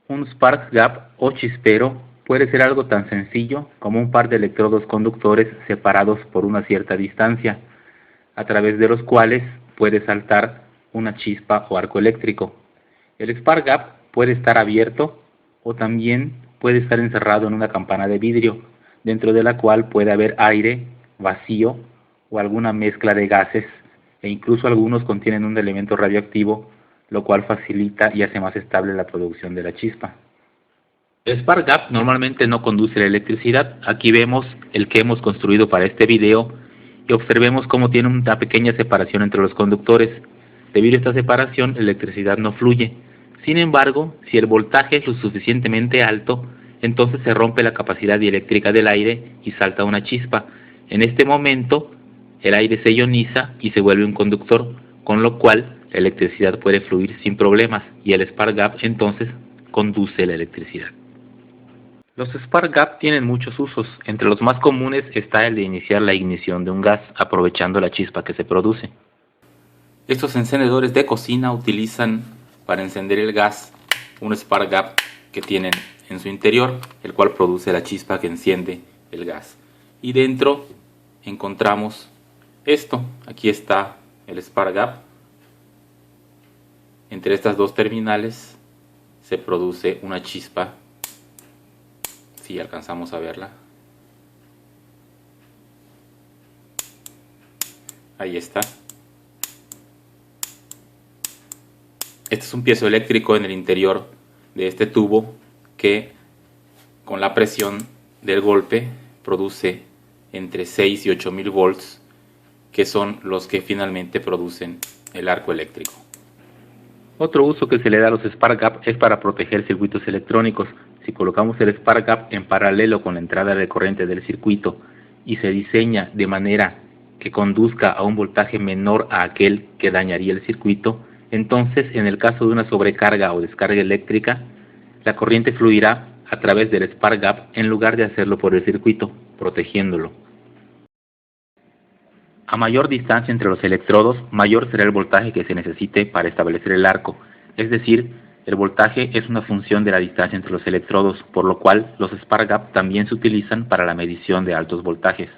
Un spark gap o chispero puede ser algo tan sencillo como un par de electrodos conductores separados por una cierta distancia, a través de los cuales puede saltar una chispa o arco eléctrico. El spark gap puede estar abierto o también puede estar encerrado en una campana de vidrio, dentro de la cual puede haber aire, vacío o alguna mezcla de gases, e incluso algunos contienen un elemento radioactivo, lo cual facilita y hace más estable la producción de la chispa. El spark gap normalmente no conduce la electricidad. Aquí vemos el que hemos construido para este video y observemos cómo tiene una pequeña separación entre los conductores. Debido a esta separación, la electricidad no fluye. Sin embargo, si el voltaje es lo suficientemente alto, entonces se rompe la capacidad dieléctrica del aire y salta una chispa. En este momento, el aire se ioniza y se vuelve un conductor, con lo cual la electricidad puede fluir sin problemas y el spark gap entonces conduce la electricidad. Los spark gap tienen muchos usos. Entre los más comunes está el de iniciar la ignición de un gas, aprovechando la chispa que se produce. Estos encendedores de cocina utilizan para encender el gas un spark gap que tienen en su interior, el cual produce la chispa que enciende el gas. Y dentro encontramos esto. Aquí está el spark gap. Entre estas dos terminales se produce una chispa. Si alcanzamos a verla. Ahí está. Este es un piezoeléctrico en el interior de este tubo que con la presión del golpe produce entre 6 y 8000 volts, que son los que finalmente producen el arco eléctrico. Otro uso que se le da a los spark gap es para proteger circuitos electrónicos. Si colocamos el spark gap en paralelo con la entrada de corriente del circuito y se diseña de manera que conduzca a un voltaje menor a aquel que dañaría el circuito, entonces en el caso de una sobrecarga o descarga eléctrica, la corriente fluirá a través del spark gap en lugar de hacerlo por el circuito, protegiéndolo. A mayor distancia entre los electrodos, mayor será el voltaje que se necesite para establecer el arco, es decir, el voltaje es una función de la distancia entre los electrodos, por lo cual los spark gap también se utilizan para la medición de altos voltajes.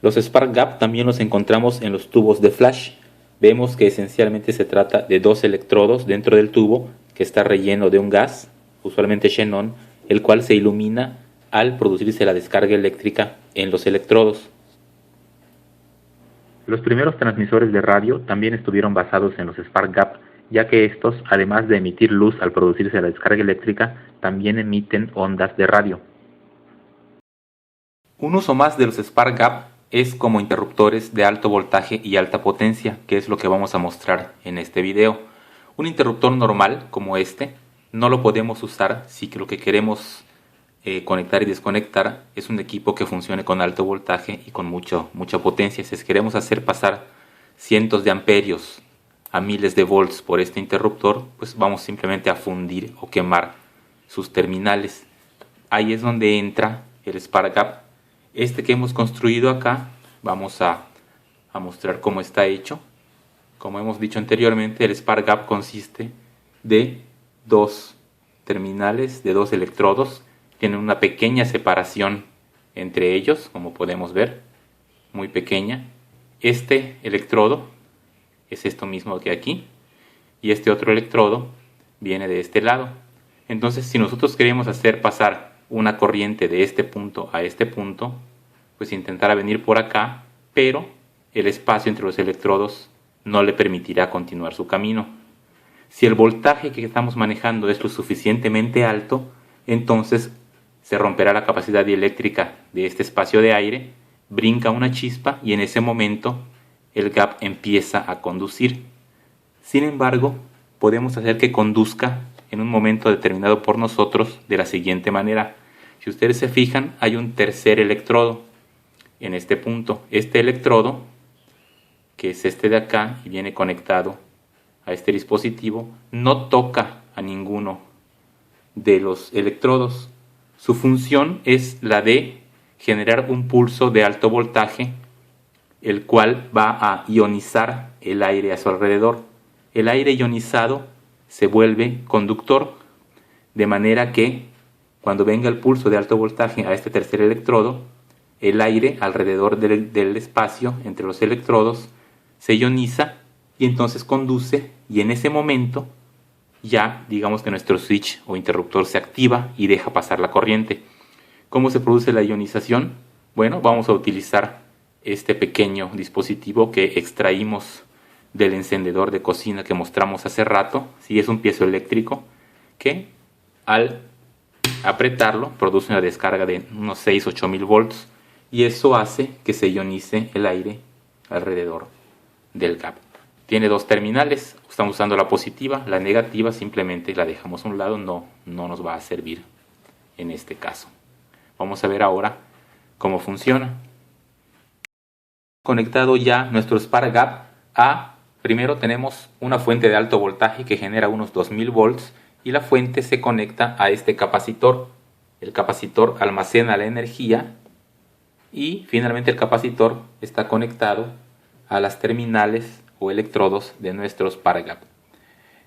Los spark gap también los encontramos en los tubos de flash. Vemos que esencialmente se trata de dos electrodos dentro del tubo que está relleno de un gas, usualmente xenón, el cual se ilumina al producirse la descarga eléctrica en los electrodos. Los primeros transmisores de radio también estuvieron basados en los spark gap, ya que estos, además de emitir luz al producirse la descarga eléctrica, también emiten ondas de radio. Un uso más de los spark gap es como interruptores de alto voltaje y alta potencia, que es lo que vamos a mostrar en este video. Un interruptor normal como este no lo podemos usar si lo que queremos conectar y desconectar es un equipo que funcione con alto voltaje y con mucha potencia. Si queremos hacer pasar cientos de amperios a miles de volts por este interruptor, pues vamos simplemente a fundir o quemar sus terminales. Ahí es donde entra el spark gap. Este que hemos construido acá, vamos a mostrar cómo está hecho. Como hemos dicho anteriormente, el spark gap consiste de dos terminales, de dos electrodos. Tienen una pequeña separación entre ellos, como podemos ver, muy pequeña. Este electrodo es esto mismo que aquí, y este otro electrodo viene de este lado. Entonces, si nosotros queremos hacer pasar una corriente de este punto a este punto, pues intentará venir por acá, pero el espacio entre los electrodos no le permitirá continuar su camino. Si el voltaje que estamos manejando es lo suficientemente alto, entonces se romperá la capacidad dieléctrica de este espacio de aire, brinca una chispa y en ese momento el gap empieza a conducir. Sin embargo, podemos hacer que conduzca en un momento determinado por nosotros de la siguiente manera. Si ustedes se fijan, hay un tercer electrodo en este punto. Este electrodo, que es este de acá y viene conectado a este dispositivo, no toca a ninguno de los electrodos. Su función es la de generar un pulso de alto voltaje, el cual va a ionizar el aire a su alrededor. El aire ionizado se vuelve conductor, de manera que cuando venga el pulso de alto voltaje a este tercer electrodo, el aire alrededor del espacio entre los electrodos se ioniza y entonces conduce, y en ese momento ya digamos que nuestro switch o interruptor se activa y deja pasar la corriente. ¿Cómo se produce la ionización? Bueno, vamos a utilizar este pequeño dispositivo que extraímos del encendedor de cocina que mostramos hace rato. Sí, es un piezoeléctrico que al apretarlo produce una descarga de unos 6-8 mil volts, y eso hace que se ionice el aire alrededor del gap. Tiene dos terminales, estamos usando la positiva, la negativa simplemente la dejamos a un lado, no nos va a servir en este caso. Vamos a ver ahora cómo funciona. Conectado ya nuestro Spark Gap a, primero tenemos una fuente de alto voltaje que genera unos 2000 volts, y la fuente se conecta a este capacitor. El capacitor almacena la energía y finalmente el capacitor está conectado a las terminales o electrodos de nuestro Spark Gap.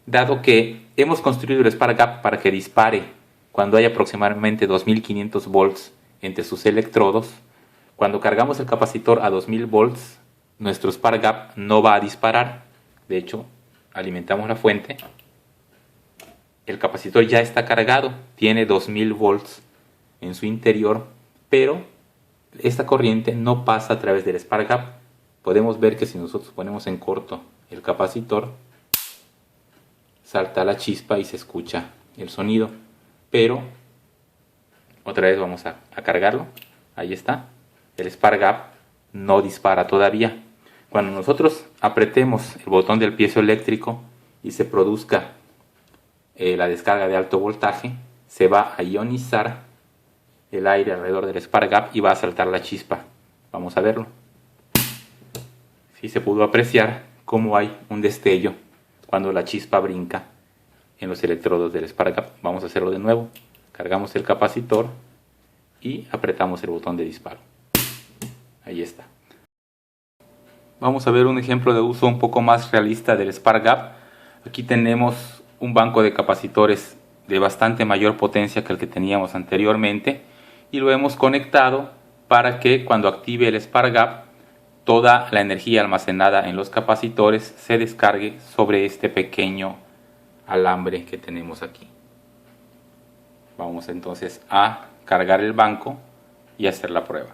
Dado que hemos construido el Spark Gap para que dispare cuando hay aproximadamente 2500 volts entre sus electrodos, cuando cargamos el capacitor a 2000 volts, nuestro Spark Gap no va a disparar. De hecho, alimentamos la fuente, el capacitor ya está cargado, tiene 2000 volts en su interior, pero esta corriente no pasa a través del Spark Gap. Podemos ver que si nosotros ponemos en corto el capacitor, salta la chispa y se escucha el sonido, pero otra vez vamos a cargarlo. Ahí está, el Spark Gap no dispara todavía. Cuando nosotros apretemos el botón del piezoeléctrico y se produzca la descarga de alto voltaje, se va a ionizar el aire alrededor del Spark Gap y va a saltar la chispa. Vamos a verlo. Sí se pudo apreciar cómo hay un destello cuando la chispa brinca en los electrodos del Spark Gap. Vamos a hacerlo de nuevo. Cargamos el capacitor y apretamos el botón de disparo. Ahí está. Vamos a ver un ejemplo de uso un poco más realista del Spark Gap. Aquí tenemos un banco de capacitores de bastante mayor potencia que el que teníamos anteriormente, y lo hemos conectado para que cuando active el Spark Gap toda la energía almacenada en los capacitores se descargue sobre este pequeño alambre que tenemos aquí. Vamos entonces a cargar el banco y hacer la prueba.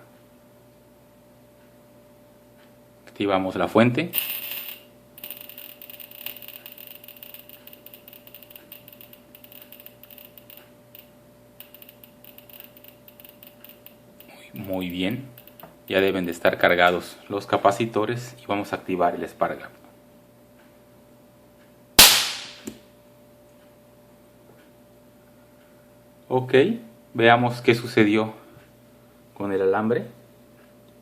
Activamos la fuente. Muy bien, ya deben de estar cargados los capacitores y vamos a activar el Spark Gap. Ok, veamos qué sucedió con el alambre.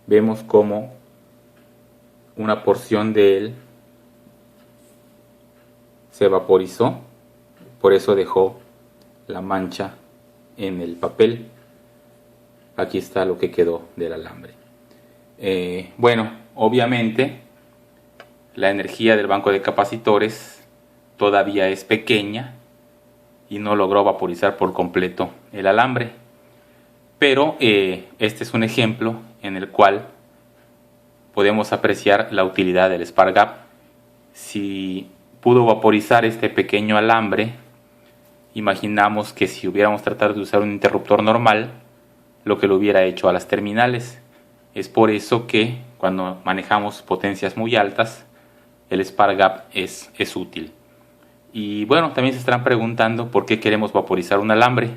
Vemos como una porción de él se vaporizó, por eso dejó la mancha en el papel. Aquí está lo que quedó del alambre. Bueno, obviamente la energía del banco de capacitores todavía es pequeña y no logró vaporizar por completo el alambre, pero este es un ejemplo en el cual podemos apreciar la utilidad del Spark Gap. Si pudo vaporizar este pequeño alambre, imaginamos que si hubiéramos tratado de usar un interruptor normal, lo que lo hubiera hecho a las terminales. Es por eso que cuando manejamos potencias muy altas, el Spark Gap es útil. Y bueno, también se estarán preguntando por qué queremos vaporizar un alambre.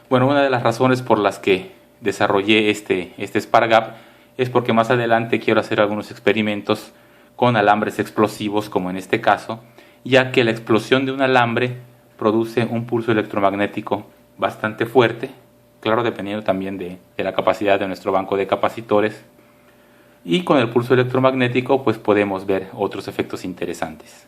Bueno, una de las razones por las que desarrollé este Spark Gap es porque más adelante quiero hacer algunos experimentos con alambres explosivos, como en este caso, ya que la explosión de un alambre produce un pulso electromagnético bastante fuerte, claro, dependiendo también de la capacidad de nuestro banco de capacitores, y con el pulso electromagnético pues podemos ver otros efectos interesantes.